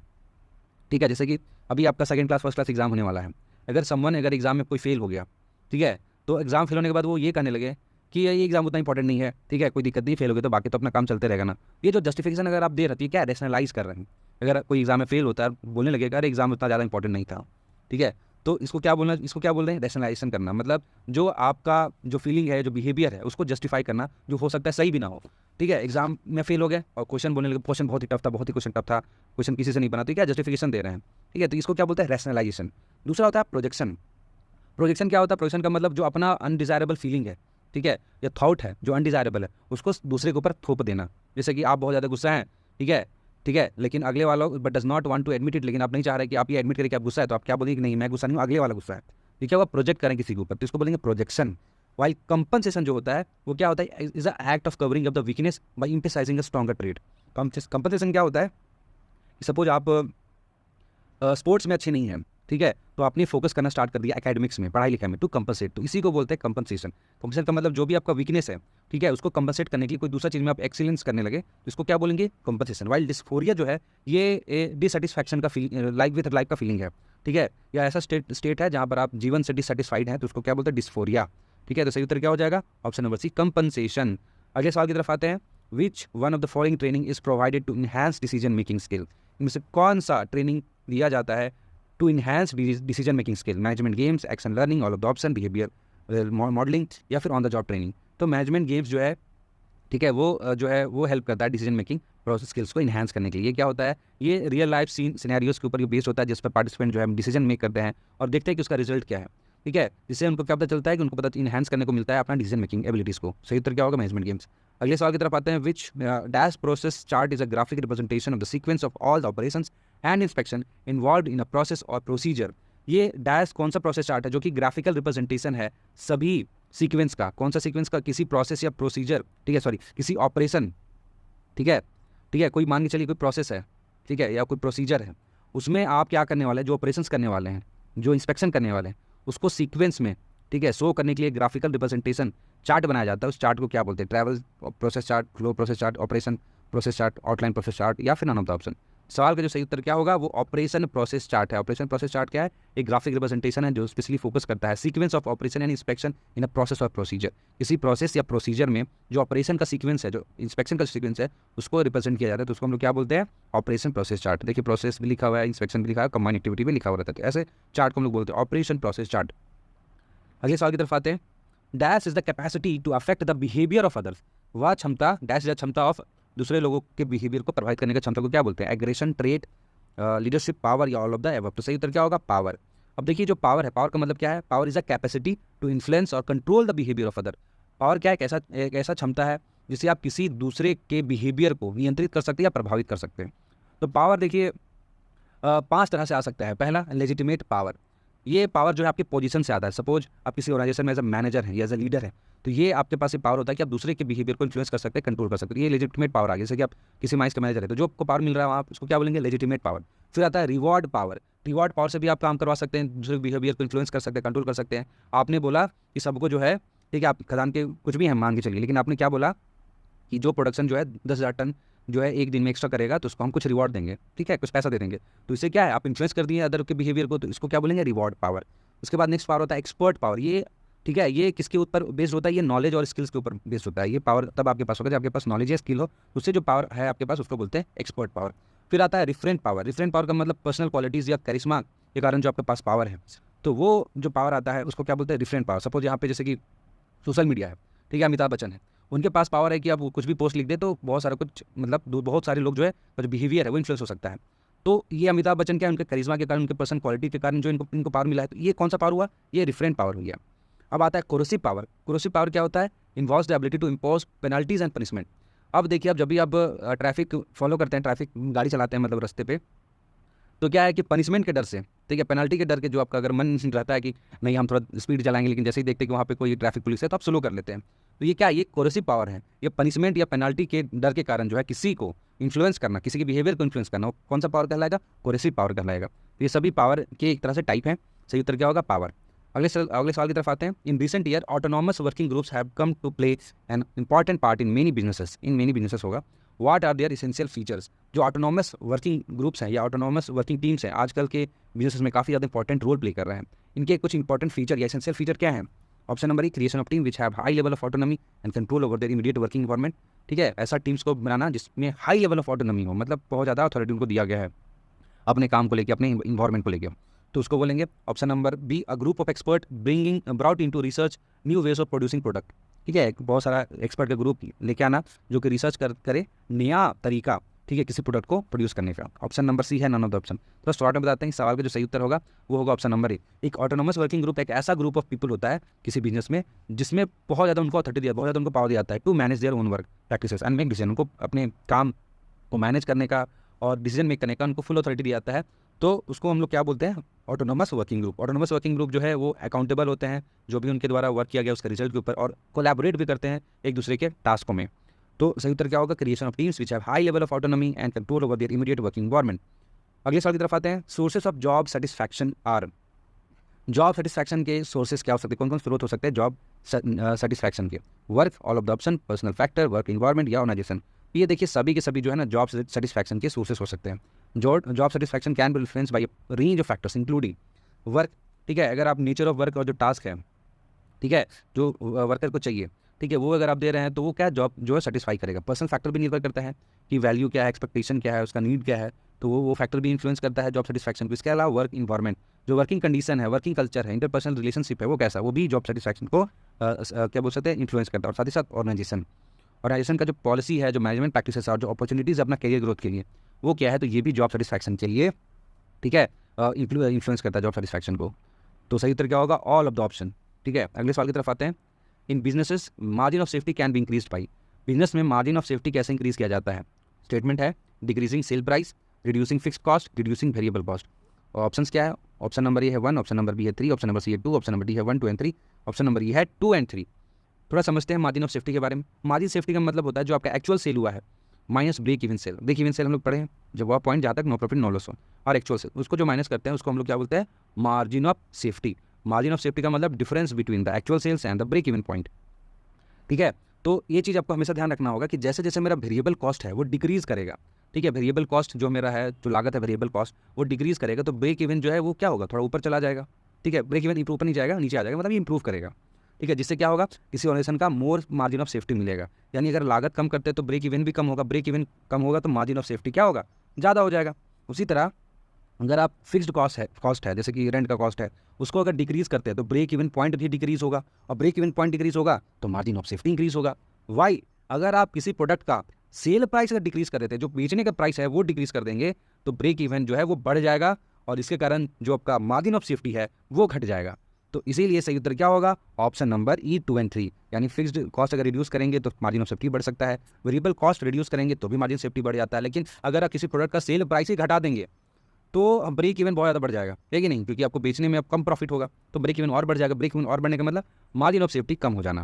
ठीक है, जैसे कि अभी आपका second class first class exam होने वाला है, अगर एग्जाम में कोई फेल हो गया, ठीक है, तो एग्जाम फेल होने के बाद वो ये कहने लगे कि ये एग्जाम उतना इंपॉर्टेंट नहीं है, ठीक है, कोई दिक्कत नहीं, फेल हो गया तो बाकी तो अपना काम चलते रहेगा ना। ये जो जस्टिफिकेशन अगर आप दे रहे हैं क्या रेशनलाइज कर रहे हैं। अगर कोई एग्जाम में फेल होता है, बोलने लगेगा अरे एग्जाम उतना ज़्यादा इंपॉर्टेंट नहीं था, ठीक है, तो इसको क्या बोल रहे हैं, रैशनलाइजेशन करना। मतलब जो आपका जो फीलिंग है, जो बिहेवियर है, उसको जस्टिफाई करना, जो हो सकता है सही भी ना हो। ठीक है, एग्जाम में फेल हो गए और क्वेश्चन बोलने लगे, क्वेश्चन बहुत ही टफ था, बहुत ही क्वेश्चन टफ था, क्वेश्चन किसी से नहीं बना, तो क्या जस्टिफिकेशन दे रहे हैं। ठीक है, तो इसको क्या बोलते हैं, रैशनलाइजेशन। दूसरा होता है प्रोजेक्शन। प्रोजेक्शन क्या होता है, प्रोजेक्शन का मतलब जो अपना अनडिजायरेबल फीलिंग है, ठीक है, या थॉट है जो अनडिजायरेबल है, उसको दूसरे के ऊपर थोप देना। जैसे कि आप बहुत ज़्यादा गुस्सा हैं, ठीक है, लेकिन अगले वाला but does not want to admit it, लेकिन आप नहीं चाह रहे कि आप ये एडमिट करें कि आप गुस्सा है, तो आप क्या बोलेंगे कि नहीं मैं गुस्सा नहीं हूँ, अगले वाला गुस्सा है। ठीक है, वो प्रोजेक्ट करें किसी के ऊपर, तो इसको बोलेंगे प्रोजेक्शन। वाइल कंपनसेशन जो होता है वो क्या होता है, is a act of covering of the weakness by emphasising a stronger trait. Compensation क्या होता है, सपोज आप स्पोर्ट्स में अच्छे नहीं हैं, ठीक है, तो आपने फोकस करना स्टार्ट कर दिया एकेडमिक्स में, पढ़ाई लिखाई में, टू कंपनसेट, तो इसी को बोलते हैं कंपनसेशन। कंपनसेशन का मतलब जो भी आपका वीकनेस है, ठीक है, उसको कंपनसेट करने के लिए कोई दूसरा चीज़ में आप एक्सीलेंस करने लगे तो इसको क्या बोलेंगे, कंपनसेशन। वाइल डिस्फोरिया जो है ये डिससेटिस्फैक्शन का लाइफ विथ लाइफ का फीलिंग है, ठीक है, या ऐसा स्टेट है जहाँ पर आप जीवन से डिससेटिस्फाइड हैं, तो उसको क्या बोलते हैं, डिस्फोरिया। ठीक है, तो सही उत्तर क्या हो जाएगा? Option number C, compensation. अगले सवाल की तरफ आते हैं। Which one of the following training is provided to enhance decision making skill? इनमें से कौन सा ट्रेनिंग दिया जाता है to enhance decision making skill? Management games, action learning, all of the option, behaviour modelling या फिर ऑन द जॉब ट्रेनिंग? तो मैनेजमेंट गेम्स जो है, ठीक है, वो जो है वो हेल्प करता है डिसीजन मेकिंग प्रोसेस स्किल्स को इन्हांस करने के लिए। ये क्या होता है? ये रियल लाइफ सिनेरियोज के ऊपर ये बेस्ड होता है, जिस पर पार्टिसिपेंट जो है डिसीजन मेक करते हैं और देखते हैं कि उसका रिजल्ट क्या है। ठीक है, जिससे उनको क्या पता चलता है कि उनको पता इन्हांस करने को मिलता है अपना डिसीजन मेकिंग एबिलिटीज़ को। सही उत्तर क्या होगा? Management games. अगले सवाल की तरफ आते हैं। Which dash process chart is a graphic representation of the sequence of all the operations and inspection involve in a process और प्रोसीजर? ये डैश कौन सा प्रोसेस चार्ट है जो कि ग्राफिकल रिप्रेजेंटेशन है सभी सीक्वेंस का? कौन सा सीक्वेंस का? किसी प्रोसेस या प्रोसीजर, ठीक है, सॉरी, किसी ऑपरेशन, ठीक है, ठीक है, कोई मान के चलिए कोई प्रोसेस है, ठीक है, या कोई प्रोसीजर है, उसमें आप क्या करने वाले हैं, जो ऑपरेशंस करने वाले हैं, जो इंस्पेक्शन करने वाले हैं, उसको सीक्वेंस में, ठीक है, शो करने के लिए ग्राफिकल रिप्रेजेंटेशन चार्ट बनाया जाता है। उस चार्ट को क्या बोलते हैं? Travel process chart, flow process chart, operation process chart, outline process chart या फिर नन ऑफ द ऑप्शन? सवाल का जो सही उत्तर क्या होगा? वो ऑपरेशन प्रोसेस चार्ट है। ऑपरेशन प्रोसेस चार्ट क्या है? एक ग्राफिक रिप्रेजेंटेशन है जो स्पेशली फोकस करता है sequence of operation and inspection in a process और प्रोसीजर। किसी प्रोसेस या प्रोसीजर में जो ऑपरेशन का सीक्वेंस है, जो इंस्पेक्शन का सीक्वेंस है, उसको रिप्रेजेंट किया जाता है, तो उसको हम लोग क्या बोलते हैं? Operation process chart. देखिए, प्रोसेस भी लिखा हुआ है, इंस्पेक्शन भी लिखा है, कंबाइंड एक्टिविटी भी लिखा हुआ रहता है, तो ऐसे चार्ट को हम लोग बोलते हैं ऑपरेशन प्रोसेस चार्ट। अगले सवाल की तरफ आते हैं। Dash is the capacity to affect the behaviour of others? वह क्षमता, डैश इज क्षमता ऑफ दूसरे लोगों के बिहेवियर को प्रभावित करने की क्षमता को क्या बोलते हैं? एग्रेशन, ट्रेट, लीडरशिप, पावर या ऑल ऑफ द एबव? तो सही उत्तर क्या होगा? पावर। अब देखिए, जो पावर है, पावर का मतलब क्या है? Power is a capacity to influence और control the behaviour of other. Power क्या है? एक ऐसा क्षमता है जिससे आप किसी दूसरे के बिहेवियर को नियंत्रित कर सकते हैं या प्रभावित कर सकते हैं। तो पावर देखिए 5 तरह से आ सकता है। पहला, लेजिटिमेट पावर। ये पावर जो है आपके पोजीशन से आता है। सपोज आप किसी ऑर्गेनाइजेशन में एज अ मैनेजर है या एज अ लीडर है, तो ये आपके पास ये पावर होता है कि आप दूसरे के बिहेवियर को इन्फ्लुएंस कर सकते हैं, कंट्रोल कर सकते हैं। ये लेजिटिमेट पावर आ गई। जैसे कि आप किसी माइंस का मैनेजर है, तो जो आपको पावर मिल रहा है आप उसको क्या बोलेंगे? Legitimate power. फिर आता है रिवॉर्ड पावर। रिवॉर्ड पावर से भी आप काम करवा सकते हैं, दूसरे बिहेवियर को इन्फ्लुएंस कर सकते हैं, कंट्रोल कर सकते हैं। आपने बोला कि सबको जो है, ठीक है, आप खदान के कुछ भी हैं मान के चलिए, लेकिन आपने क्या बोला कि जो प्रोडक्शन जो है 10,000 टन जो है एक दिन में एक्स्ट्रा करेगा, तो उसको हम कुछ रिवॉर्ड देंगे, ठीक है, कुछ पैसा दे देंगे। तो इससे क्या है? आप इन्फ्लुएंस कर दिए अदर के बिहेवियर को, तो इसको क्या बोलेंगे? Reward power. उसके बाद नेक्स्ट पावर होता है एक्सपर्ट पावर। ये, ठीक है, ये किसके ऊपर बेस्ड होता है? ये नॉलेज और स्किल्स के ऊपर बेस्ड होता है। ये पावर तब आपके पास होगा जब आपके पास नॉलेज या स्किल हो, उससे जो पावर है आपके पास उसको बोलते हैं एक्सपर्ट पावर। फिर आता है रिफरेंट पावर। रिफरेंट पावर का मतलब पर्सनल क्वालिटीज़ या करिश्मा के कारण जो आपके पास पावर है, तो वो जो पावर आता है उसको क्या बोलते हैं? Referent power. सपोज यहाँ पे जैसे कि सोशल मीडिया है, ठीक है, अमिताभ बच्चन है, उनके पास पावर है कि आप कुछ भी पोस्ट लिख दे तो बहुत सारा कुछ, मतलब बहुत सारे लोग जो है जो बिहेवियर है वो इन्फ्लुएंस हो सकता है। तो ये अमिताभ बच्चन क्या है? उनके करिश्मा के कारण, उनके पर्सनल क्वालिटी के कारण जो इनको पावर मिला है। तो ये कौन सा पावर हुआ? ये रिफरेंट पावर हो गया। अब आता है कोरोसिव पावर। कोरोसिव पावर क्या होता है? Involves the ability to impose penalties and punishment. अब देखिए, अब जब भी आप ट्रैफिक फॉलो करते हैं, ट्रैफिक गाड़ी चलाते हैं मतलब रास्ते पे, तो क्या है कि पनिशमेंट के डर से, ठीक है, पेनल्टी के डर के जो आपका अगर मन रहता है कि नहीं हम थोड़ा स्पीड चलाएंगे, लेकिन जैसे ही देखते हैं कि वहाँ पे कोई ट्रैफिक पुलिस है तो आप स्लो कर लेते हैं। तो ये क्या है? ये कोरोसिव पावर है। ये पनिशमेंट या पेनल्टी के डर के कारण जो है किसी को इन्फ्लुएंस करना, किसी के बिहेवियर को इन्फ्लुएंस करना, वो कौन सा पावर कहलाएगा? कोरोसिव पावर कहलाएगा। तो ये सभी पावर के एक तरह से टाइप हैं। सही उत्तर क्या होगा? पावर। अगले सवाल की तरफ आते हैं। In recent year autonomous working groups have come to play an important part in many businesses होगा। What are their essential features? जो ऑटोनॉमस वर्किंग ग्रुप्स हैं या ऑटोनॉमस वर्किंग टीम्स हैं आजकल के बिजनेस में काफ़ी ज़्यादा इंपॉर्टेंट रोल प्ले कर रहे हैं। इनके कुछ इंपॉर्टेंट फीचर या एसेंशियल फीचर क्या हैं? Option number A, creation of team which have high level of autonomy and control over their immediate working environment. ठीक है, ऐसा टीम्स को बनाना जिसमें हाई लेवल ऑफ ऑटोनॉमी हो, मतलब बहुत ज़्यादा अथॉरिटी उनको दिया गया है अपने काम को लेकर, अपने इन्वायरमेंट को लेकर, तो उसको बोलेंगे option number B, a group of expert brought into research new ways of producing product. ठीक है, बहुत सारा एक्सपर्ट का ग्रुप लेके आना जो कि रिसर्च करे नया तरीका, ठीक है, किसी प्रोडक्ट को प्रोड्यूस करने का। ऑप्शन नंबर सी है नन ऑफ द ऑप्शन। तो शॉर्ट में बताते हैं सवाल का जो सही उत्तर होगा वो होगा ऑप्शन नंबर ए। एक ऑटोनोमस वर्किंग ग्रुप एक ऐसा ग्रुप ऑफ पीपल होता है किसी बिजनेस में जिसमें बहुत ज़्यादा उनको अथॉरिटी दिया, बहुत ज़्यादा उनको पावर दिया जाता है to manage their own work practices and make decision. उनको अपने काम को मैनेज करने का और डिसीजन मेक करने का उनको फुल अथॉरिटी दिया जाता है। तो उसको हम लोग क्या बोलते हैं? Autonomous working group. Autonomous working group जो है वो अकाउंटेबल होते हैं जो भी उनके द्वारा वर्क किया गया उसके रिजल्ट के ऊपर, और कोलैबोरेट भी करते हैं एक दूसरे के टास्कों में। तो सही उत्तर क्या होगा? Creation of teams which have high level of autonomy and control over their immediate working environment. अगले सवाल की तरफ आते हैं। Sources of job satisfaction are. Job satisfaction के सोर्सेस क्या हो सकते हैं? कौन कौन स्रोत हो सकते हैं जॉब सेटिस्फैक्शन के? Work, all of the option, personal factor, work environment या ऑर्गेनाइजेशन। ये देखिए सभी के सभी जो है ना जॉब सेटिस्फैक्शन के सोर्सेस हो सकते हैं। Job satisfaction can be influenced by range of factors including work. ठीक है, अगर आप नेचर ऑफ वर्क और जो टास्क है, ठीक है, जो वर्कर को चाहिए, ठीक है, वो अगर आप दे रहे हैं तो वो क्या जॉब जो है सेटिस्फाई करेगा। पर्सनल फैक्टर भी निर्भर करता है कि वैल्यू क्या है, एक्सपेक्टेशन क्या है, उसका नीड क्या है, तो वो फैक्टर भी इन्फ्लुएंस करता है जॉब सेटिस्फैक्शन को। इसके अलावा वर्क इन्वायरमेंट, जो वर्किंग कंडीशन है, वर्किंग कल्चर है, इंटरपर्सनल रिलेशनशिप है, वो कैसा, वो भी जॉब सेटिस्फैक्शन को क्या बोल सकते हैं, इन्फ्लुएंस करता है। और साथ ही साथ ऑर्गेनाइजेशन का जो पॉलिसी है, जो मैनेजमेंट प्रैक्टिसेस और जो अपॉर्चुनिटीज़ अपना करियर ग्रोथ के लिए, वो क्या है, तो ये भी जॉब सेटिस्फैक्शन के लिए, ठीक है, इन्फ्लुएंस करता है जॉब सेटिस्फैक्शन को। तो सही उत्तर क्या होगा, ऑल ऑफ द ऑप्शन। ठीक है, अगले सवाल की तरफ आते हैं। In businesses margin of safety can be increase by, business में मार्जिन ऑफ सेफ्टी कैसे इंक्रीज किया जाता है। स्टेटमेंट है decreasing sale price, reducing fix cost, reducing variable cost. और ऑप्शन क्या है, ऑप्शन नंबर ए है 1, ऑप्शन नंबर बी है 3, ऑप्शन नंबर सी है 2, ऑप्शन नंबर डी है 1, 2 एंड 3, ऑप्शन नंबर ई है 2 एंड 3। थोड़ा समझते हैं मार्जिन ऑफ सेफ्टी के बारे में। मार्जिन सेफ्टी का मतलब होता है जो आपका एक्चुअल सेल हुआ है minus break even sale. Break even sale हम लोग पढ़े हैं, जब वह पॉइंट जहाँ तक नो प्रॉफिट नो लॉस हो, और एक्चुअल सेल उसको जो माइनस करते हैं उसको हम लोग क्या बोलते हैं, margin of safety. Margin of safety का मतलब difference between the actual sales and the break even point. ठीक है, तो ये चीज़ आपको हमेशा ध्यान रखना होगा कि जैसे जैसे मेरा वेरिएबल कॉस्ट है वो डिक्रीज करेगा, ठीक है, वेरिएबल कॉस्ट जो मेरा है, जो लागत है वेरिएबल कॉस्ट, वो डिक्रीज करेगा, तो ब्रेक इवन जो है वो क्या होगा, थोड़ा ऊपर चला जाएगा। ठीक है, ब्रेक इवन ऊपर नहीं जाएगा, नीचे आ जाएगा, मतलब ये इंप्रूव करेगा। ठीक है, जिससे क्या होगा, किसी ऑर्गेनाइजेशन का मोर मार्जिन ऑफ सेफ्टी मिलेगा। यानी अगर लागत कम करते हैं तो ब्रेक इवन भी कम होगा, ब्रेक इवन कम होगा तो मार्जिन ऑफ सेफ्टी क्या होगा, ज़्यादा हो जाएगा। उसी तरह अगर आप फिक्स्ड कॉस्ट है जैसे कि रेंट का कॉस्ट है, उसको अगर डिक्रीज करते हैं तो ब्रेक इवन पॉइंट भी डिक्रीज होगा, और ब्रेक इवन पॉइंट डिक्रीज होगा तो मार्जिन ऑफ सेफ्टी इंक्रीज होगा। वाई, अगर आप किसी प्रोडक्ट का सेल प्राइस अगर डिक्रीज कर देते हैं, जो बेचने का प्राइस है वो डिक्रीज कर देंगे, तो ब्रेक इवन जो है वो बढ़ जाएगा, और इसके कारण जो आपका मार्जिन ऑफ सेफ्टी है वो घट जाएगा। तो इसीलिए सही उत्तर क्या होगा, ऑप्शन नंबर ई 2 एंड 3। यानी फिक्स्ड कॉस्ट अगर रिड्यूस करेंगे तो मार्जिन ऑफ सेफ्टी बढ़ सकता है, वेरिएबल कॉस्ट रिड्यूस करेंगे तो भी मार्जिन सेफ्टी बढ़ जाता है। लेकिन अगर आप किसी प्रोडक्ट का सेल प्राइस ही घटा देंगे तो ब्रेक इवन बहुत ज़्यादा बढ़ जाएगा, है कि नहीं, क्योंकि आपको बेचने में अब कम प्रॉफिट होगा, तो ब्रेक इवन और बढ़ जाएगा। ब्रेक इवन और बढ़ने का मतलब मार्जिन ऑफ सेफ्टी कम हो जाना।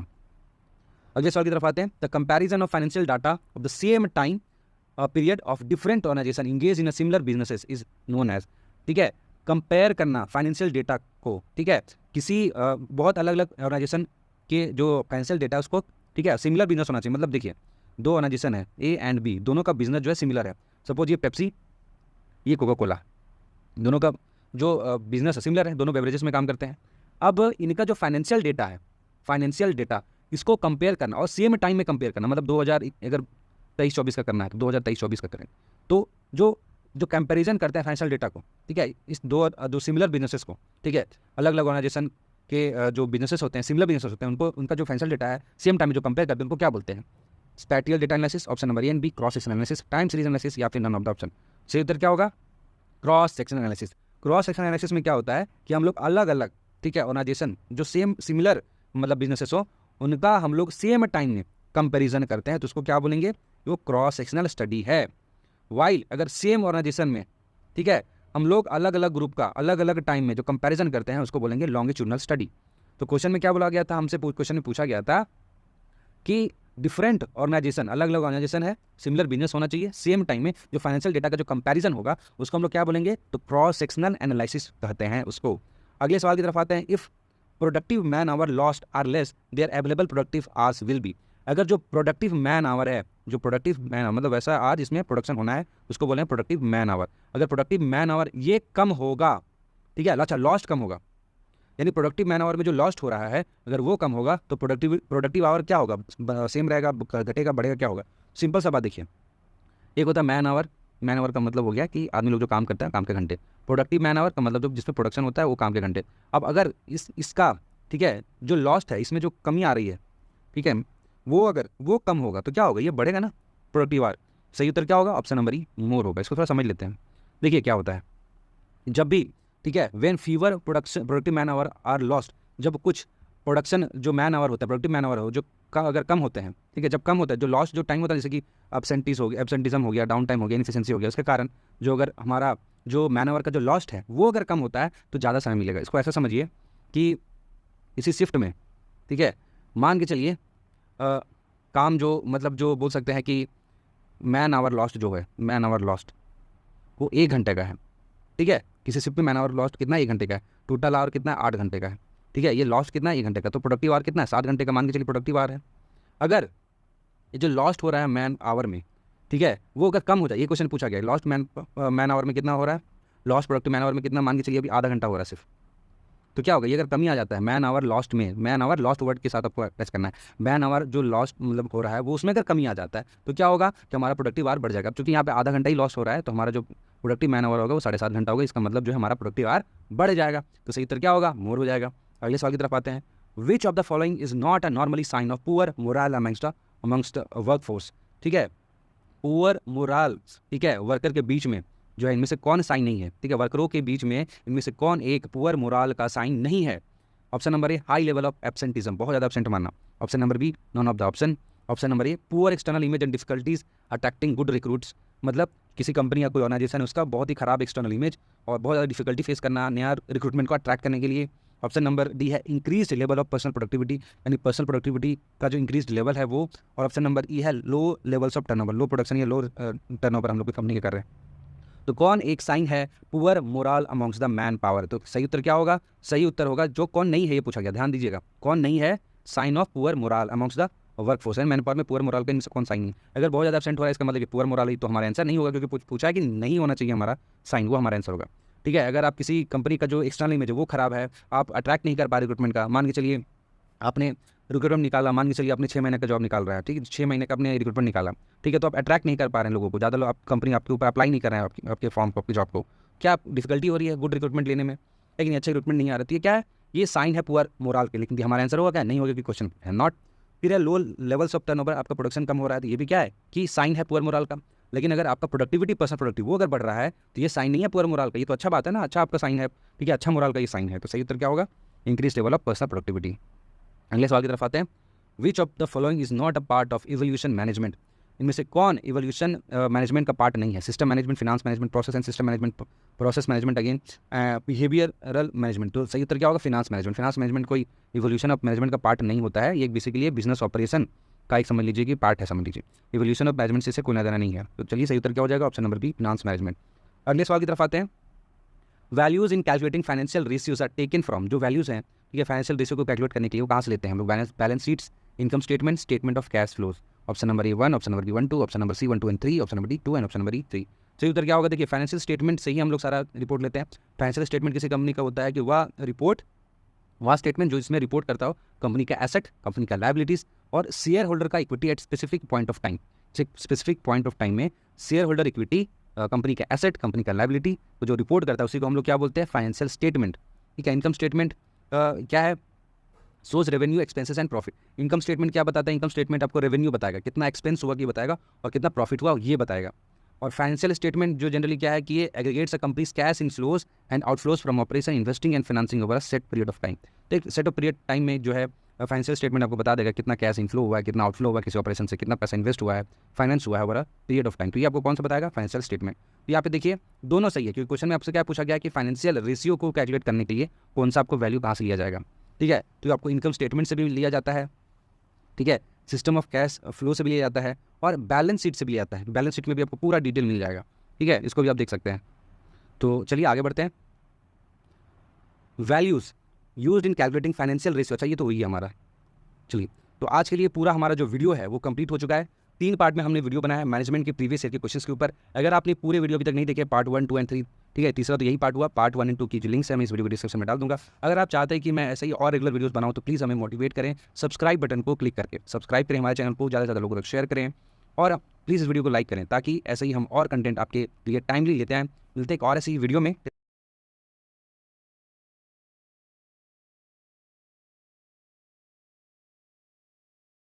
अगले सवाल की तरफ आते हैं। The comparison of financial data of the same time period of different organisation engage in a similar businesses is known as. ठीक है, कंपेयर करना फाइनेंशियल डेटा को, ठीक है, किसी बहुत अलग अलग ऑर्गेनाइजेशन के जो फाइनेंशियल डेटा उसको, ठीक है, सिमिलर बिजनेस होना चाहिए। मतलब देखिए, दो ऑर्गेनाइजेशन है ए एंड बी, दोनों का बिजनेस जो है सिमिलर है। सपोज ये पेप्सी, ये कोका कोला, दोनों का जो बिजनेस है सिमिलर है, दोनों बेवरेजेस में काम करते हैं। अब इनका जो फाइनेंशियल डेटा है, फाइनेंशियल डेटा इसको कंपेयर करना और सेम टाइम में कंपेयर करना, मतलब 2000 अगर 23-24 का करना है तो 2023-24 का करें। तो जो जो कंपैरिजन करते हैं फाइनेंशियल डेटा को, ठीक है, इस दो सिमिलर बिजनेसेस को, ठीक है, अलग अलग ऑर्गेनाइजेशन के जो बिजनेसेस होते हैं, सिमिलर बिजनेसेस होते हैं, उनको उनका जो फाइनेंशियल डेटा है सेम टाइम में जो कंपेयर करते हैं उनको क्या बोलते हैं, spatial data analysis. Option number A and B, cross section analysis, time series analysis, या फिर नन ऑफ द ऑप्शन। सही उत्तर क्या होगा, cross section analysis. Cross section analysis में क्या होता है कि हम लोग अलग अलग, ठीक है, ऑर्गेनाइजेशन जो सेम सिमिलर मतलब बिजनेसेस हो, उनका हम लोग सेम टाइम में कंपैरिजन करते हैं, तो उसको क्या बोलेंगे, वो क्रॉस सेक्शनल स्टडी है। वाइल अगर सेम ऑर्गेनाइजेशन में, ठीक है, हम लोग अलग अलग ग्रुप का अलग अलग टाइम में जो कंपैरिजन करते हैं उसको बोलेंगे लॉन्गिट्यूडनल स्टडी। तो क्वेश्चन में क्या बोला गया था, हमसे क्वेश्चन में पूछा गया था कि डिफरेंट ऑर्गेनाइजेशन, अलग अलग ऑर्गेनाइजेशन है, सिमिलर बिजनेस होना चाहिए, सेम टाइम में जो फाइनेंशियल डेटा का जो कंपैरिजन होगा उसको हम लोग क्या बोलेंगे, तो क्रॉस सेक्शनल एनालिसिस कहते हैं उसको। अगले सवाल की तरफ आते हैं। If productive man hour lost are less their available productive hours will be. अगर जो प्रोडक्टिव मैन आवर है, जो प्रोडक्टिव मैन मतलब वैसा आज जिसमें प्रोडक्शन होना है उसको बोले हैं प्रोडक्टिव मैन आवर। अगर प्रोडक्टिव मैन आवर ये कम होगा, ठीक है, अच्छा लॉस्ट कम होगा, यानी प्रोडक्टिव मैन आवर में जो लॉस्ट हो रहा है अगर वो कम होगा तो प्रोडक्टिव आवर क्या होगा, सेम रहेगा, घटेगा, बढ़ेगा, क्या होगा। सिंपल सा बात देखिए, एक होता है मैन आवर, मैन आवर का मतलब हो गया कि आदमी लोग जो काम करते हैं काम के घंटे। प्रोडक्टिव मैन आवर का मतलब जो जिसमें प्रोडक्शन होता है वो काम के घंटे। अब अगर इसका, ठीक है, जो लॉस्ट है इसमें जो कमी आ रही है, ठीक है, वो अगर वो कम होगा तो क्या होगा, ये बढ़ेगा ना प्रोडक्टिव आवर। सही उत्तर क्या होगा, ऑप्शन नंबर ई मोर होगा। इसको थोड़ा समझ लेते हैं। देखिए क्या होता है, जब भी, ठीक है, when fewer productive man hour are lost, जब कुछ प्रोडक्शन जो मैन आवर होता है, प्रोडक्टिव मैन आवर हो जो अगर कम होते हैं, ठीक है, जब कम होता है, जो लॉस्ट जो टाइम होता है, जैसे कि एब्सेंटिज्म हो गया, डाउन टाइम हो गया, इनफिशिएंसी हो गया, उसके कारण जो अगर हमारा जो मैन आवर का जो लॉस्ट है वो अगर कम होता है तो ज़्यादा समय मिलेगा। इसको ऐसा समझिए कि इसी शिफ्ट में, ठीक है, मान के चलिए काम जो मतलब जो बोल सकते हैं कि मैन आवर लॉस्ट जो है, मैन आवर लॉस्ट वो 1 घंटे का है, ठीक है, किसी शिफ्ट में मैन आवर लॉस्ट कितना 1 घंटे का है, टोटल आवर कितना 8 घंटे का है, ठीक है, ये लॉस्ट कितना 1 घंटे का, तो प्रोडक्टिव आवर कितना है 7 घंटे का, मान के चलिए प्रोडक्टिव आवर है। अगर ये जो लॉस्ट हो रहा है मैन आवर में, ठीक है, वो अगर कम हो जाए, ये क्वेश्चन पूछा गया लॉस्ट मैन आवर में कितना हो रहा है, लॉस्ट प्रोडक्टिव मैन आवर में कितना, मान के चलिए अभी आधा घंटा हो रहा है सिर्फ, तो क्या होगा, ये अगर कमी आ जाता है मैन आवर लॉस्ट में, मैन आवर लॉस्ट वर्ड के साथ आपको टच करना है, मैन आवर जो लॉस्ट मतलब हो रहा है वो उसमें अगर कमी आ जाता है तो क्या होगा कि हमारा प्रोडक्टिव आवर बढ़ जाएगा। क्योंकि यहाँ पे आधा घंटा ही लॉस हो रहा है तो हमारा जो प्रोडक्टिव मैन आवर होगा वो 7.5 घंटा होगा, इसका मतलब जो है हमारा प्रोडक्टिव आवर बढ़ जाएगा। तो सही उत्तर क्या होगा, मोर हो जाएगा। अगले सवाल की तरफ आते हैं। Which of the following is not a normally sign of poor morale amongst work force. ठीक है, पुअर मोरल, ठीक है, वर्कर के बीच में जो है इनमें से कौन साइन नहीं है। ठीक है, वर्करों के बीच में इनमें से कौन एक पुअर मोरल का साइन नहीं है। Option number A high level of absenteeism, बहुत ज़्यादा एब्सेंट मानना। Option number B none of the option. Option number A poor external image and difficulties attracting good recruits, मतलब किसी कंपनी या कोई ऑर्गेनाइजेशन उसका बहुत ही खराब एक्सटर्नल इमेज और बहुत ज़्यादा डिफिकल्टी फेस करना नया रिक्रूटमेंट को अट्रैक्ट करने के लिए। ऑप्शन नंबर डी है increase level of personal productivity, यानी पर्सनल प्रोडक्टिविटी का जो इंक्रीज लेवल है वो। और ऑप्शन नंबर ई है low levels of turnover, low production या लो टर्नओवर हम लोग की कंपनी के कर रहे हैं। तो कौन एक साइन है poor morale amongst the man power. तो सही उत्तर क्या होगा, सही उत्तर होगा जो कौन नहीं है, ये पूछा गया, ध्यान दीजिएगा, कौन नहीं है sign of poor morale amongst the work force and man power में पुअर मोरल का इनसे कौन साइन नहीं। अगर बहुत ज़्यादा एब्सेंट हो रहा है इसका मतलब पुअर मोरल ही, तो हमारा आंसर नहीं होगा, क्योंकि पूछा है कि नहीं होना चाहिए हमारा साइन, वो हमारा आंसर होगा। ठीक है, अगर आप किसी कंपनी का जो एक्सटर्नल इमेज है वो खराब है, आप अट्रैक्ट नहीं कर पा रहे रिक्रूटमेंट का, मान के चलिए आपने रिक्रूटमेंट निकाला, मान के चलिए आपने 6 महीने का जॉब निकाल रहा है, ठीक है, 6 महीने का आपने रिक्रूटमेंट निकाला, ठीक है, तो आप अट्रैक्ट नहीं कर पा रहे हैं लोगों को, ज़्यादा लोग आप कंपनी आपके ऊपर अप्लाई नहीं कर रहे हैं आपके फॉर्म को, आपकी जॉब को, क्या डिफिकल्टी हो रही है गुड रिक्रूटमेंट लेने में, लेकिन अच्छा रिक्रूटमेंट नहीं आ रही है, क्या है ये साइन है पुअर मोरल के। लेकिन हमारा आंसर होगा क्या, नहीं होगा, कि क्वेश्चन है नॉट। फिर है लो लेवल्स ऑफ टर्नओवर, आपका प्रोडक्शन कम हो रहा है, तो ये भी क्या है कि साइन है पुअर मोरल का। लेकिन अगर आपका प्रोडक्टिविटी पर्सनल प्रोडक्टिव वो अगर बढ़ रहा है तो ये साइन नहीं है पुअर मोरल का, ये तो अच्छा बात है ना, अच्छा आपका साइन है, ठीक है, अच्छा मोरल का ये साइन है। तो सही उत्तर क्या होगा, increase level of personal productivity. अगले सवाल की तरफ आते हैं। Which of the following is not a part of evolution management. इनमें से कौन इवोल्यूशन मैनेजमेंट का पार्ट नहीं है। System management, finance management, process and system management, process management, again behavioural management. तो सही उत्तर क्या होगा, फिनांस मैनेजमेंट। फिनांस मैनेजमेंट कोई इवोल्यूशन ऑफ मैनेजमेंट का पार्ट नहीं होता है, ये बेसिकली बिजनेस ऑपरेशन का एक समझ लीजिए कि पार्ट है, समझ लीजिए। इवोल्यूशन ऑफ मैनेजमेंट से कोई लेना नहीं है। तो चलिए सही उत्तर क्या हो जाएगा, option number B finance management. अगले सवाल की तरफ आते हैं। Values in calculating financial ratios are taken from, जो वैल्यूज हैं ठीक है फाइनेंशियल रेशियो को कैलकुलेट करने के लिए वो कहाँ से लेते हैं हम लोग, balance sheets, income statement, statement of cash flows. Option number A 1, option number B 1 2, option number C 1 2 and 3, option number D 2 and option number E 3। सही उत्तर क्या होगा, देखिए फाइनेंशियल स्टेटमेंट से ही हम लोग सारा रिपोर्ट लेते हैं। फाइनेंशियल स्टेटमेंट किसी कंपनी का होता है कि वह स्टेटमेंट जो इसमें रिपोर्ट करता हो कंपनी का एसेट, कंपनी का लायबिलिटीज और शेयर होल्डर का equity at specific point of time. Specific point of time में शेयर होल्डर इक्विटी, कंपनी का एसेट, कंपनी का लायबिलिटी तो जो रिपोर्ट करता है उसी को हम लोग क्या बोलते हैं, फाइनेंशियल स्टेटमेंट। ठीक है, इनकम स्टेटमेंट क्या है, source revenue expenses and profit. Income statement क्या बताता है, इनकम स्टेटमेंट आपको रेवेन्यू बताएगा, कितना एक्सपेंस हुआ ये बताएगा और कितना प्रॉफिट हुआ ये बताएगा। और फाइनेंशियल स्टेटमेंट जो जनरली क्या है कि ये aggregates a companies cash inflows and outflows from operation, investing and financing over a set period of time. तो एक सेट ऑफ पीरियड टाइम में जो है फाइनेंशियल स्टेटमेंट आपको बता देगा कितना कैश इनफ्लो हुआ है, कितना आउटफ्लो हुआ है किसी ऑपरेशन से, कितना पैसा इन्वेस्ट हुआ है, फाइनेंस हुआ है over a period of time. तो ये आपको कौन सा बताएगा, फाइनेंशियल स्टेटमेंट। तो यहाँ पे देखिए दोनों सही है, क्योंकि क्वेश्चन में आपसे क्या पूछा गया कि फाइनेंशियल रेशियो को कैलकुलेट करने के लिए कौन सा आपको वैल्यू कहाँ से लिया जाएगा। ठीक है, तो आपको इनकम स्टेटमेंट से भी लिया जाता है, ठीक है, सिस्टम ऑफ कैश फ्लो से भी लिया जाता है और बैलेंस शीट से भी लिया जाता है। बैलेंस शीट में भी आपको पूरा डिटेल मिल जाएगा, ठीक है, इसको भी आप देख सकते हैं। तो चलिए आगे बढ़ते हैं। Values used in calculating financial ratio, अच्छा ये तो वही है हमारा। चलिए, तो आज के लिए पूरा हमारा जो वीडियो है वो कंप्लीट हो चुका है। 3 पार्ट में हमने वीडियो बनाया है मैनेजमेंट के प्रीवियस ईयर के क्वेश्चंस के ऊपर। अगर आपने पूरे वीडियो अभी तक नहीं देखे, पार्ट 1 2 एंड 3, ठीक है, तीसरा तो यही पार्ट हुआ, पार्ट 1 एंड 2 की जो लिंक्स है मैं इस वीडियो को डिस्क्रिप्शन में डाल दूंगा। अगर आप चाहते हैं कि मैं ऐसे ही और रेगुलर वीडियोस बनाऊं तो प्लीज़ हमें मोटिवेट करें, सब्सक्राइब बटन को क्लिक करके सब्सक्राइब करें, हमारे चैनल को ज़्यादा से ज़्यादा लोगों तक शेयर करें और प्लीज़ इस वीडियो को लाइक करें, ताकि ऐसे ही हम और कंटेंट आपके लिए टाइमली लेते हैं। मिलते हैं एक और ऐसी वीडियो में।